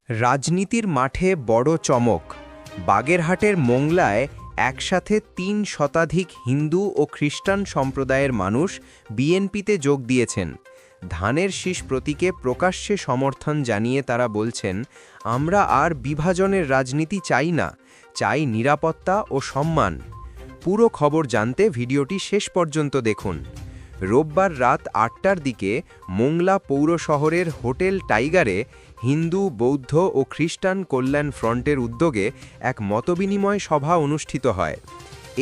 রাজনীতির মাঠে বড় চমক। বাগেরহাটের মোংলায় একসাথে ৩ শতাধিক হিন্দু ও খ্রিস্টান সম্প্রদায়ের মানুষ বিএনপিতে যোগ দিয়েছেন। ধানের শীষ প্রতীকে প্রকাশ্যে সমর্থন জানিয়ে তারা বলছেন, আমরা আর বিভাজনের রাজনীতি চাই না, চাই নিরাপত্তা ও সম্মান। পুরো খবর জানতে ভিডিওটি শেষ পর্যন্ত দেখুন। রোববার রাত ৮টার দিকে মোংলা পৌর শহরের হোটেল টাইগারে হিন্দু, বৌদ্ধ ও খ্রিস্টান কল্যাণ ফ্রন্টের উদ্যোগে এক মতবিনিময় সভা অনুষ্ঠিত হয়।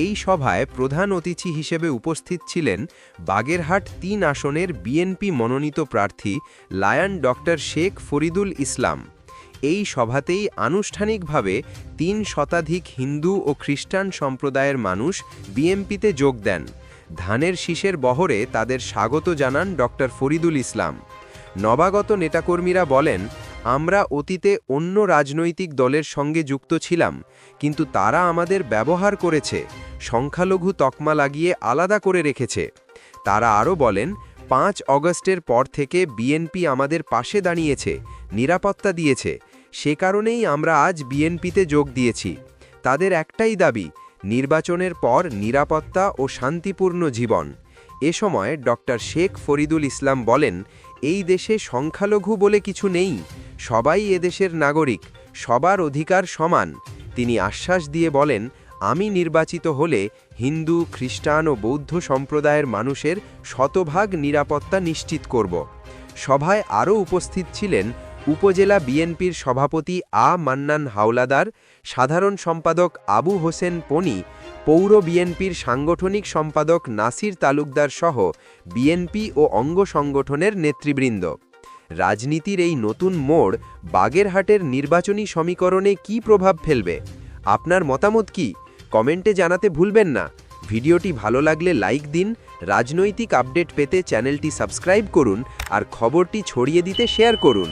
এই সভায় প্রধান অতিথি হিসেবে উপস্থিত ছিলেন বাগেরহাট ৩ আসনের বিএনপি মনোনীত প্রার্থী লায়ন ডক্টর শেখ ফরিদুল ইসলাম। এই সভাতেই আনুষ্ঠানিকভাবে ৩ শতাধিক হিন্দু ও খ্রিস্টান সম্প্রদায়ের মানুষ বিএনপিতে যোগ দেন। ধানের শীষের বহরে তাদের স্বাগত জানান ডক্টর ফরিদুল ইসলাম। নবাগত নেতাকর্মীরা বলেন, আমরা অতীতে অন্য রাজনৈতিক দলের সঙ্গে যুক্ত ছিলাম, কিন্তু তারা আমাদের ব্যবহার করেছে, সংখ্যালঘু তকমা লাগিয়ে আলাদা করে রেখেছে। তারা আরও বলেন, ৫ অগস্টের পর থেকে বিএনপি আমাদের পাশে দাঁড়িয়েছে, নিরাপত্তা দিয়েছে, সে কারণেই আমরা আজ বিএনপিতে যোগ দিয়েছি। তাদের একটাই দাবি, নির্বাচনের পর নিরাপত্তা ও শান্তিপূর্ণ জীবন। এ সময় ডক্টর শেখ ফরিদুল ইসলাম বলেন, এই দেশে সংখ্যালঘু বলে কিছু নেই, সবাই এদেশের নাগরিক, সবার অধিকার সমান। তিনি আশ্বাস দিয়ে বলেন, আমি নির্বাচিত হলে হিন্দু, খ্রিস্টান ও বৌদ্ধ সম্প্রদায়ের মানুষের শতভাগ নিরাপত্তা নিশ্চিত করব। সভায় আরও উপস্থিত ছিলেন উপজেলা বিএনপির সভাপতি মান্নান হাওলাদার, সাধারণ সম্পাদক আবু হোসেন পনি, পৌর বিএনপির সাংগঠনিক সম্পাদক নাসির তালুকদার সহ বিএনপি ও অঙ্গ সংগঠনের নেতৃবৃন্দ। রাজনীতির এই নতুন মোড় বাগেরহাটের নির্বাচনী সমীকরণে কী প্রভাব ফেলবে? আপনার মতামত কি? কমেন্টে জানাতে ভুলবেন না। ভিডিওটি ভালো লাগলে লাইক দিন, রাজনৈতিক আপডেট পেতে চ্যানেলটি সাবস্ক্রাইব করুন আর খবরটি ছড়িয়ে দিতে শেয়ার করুন।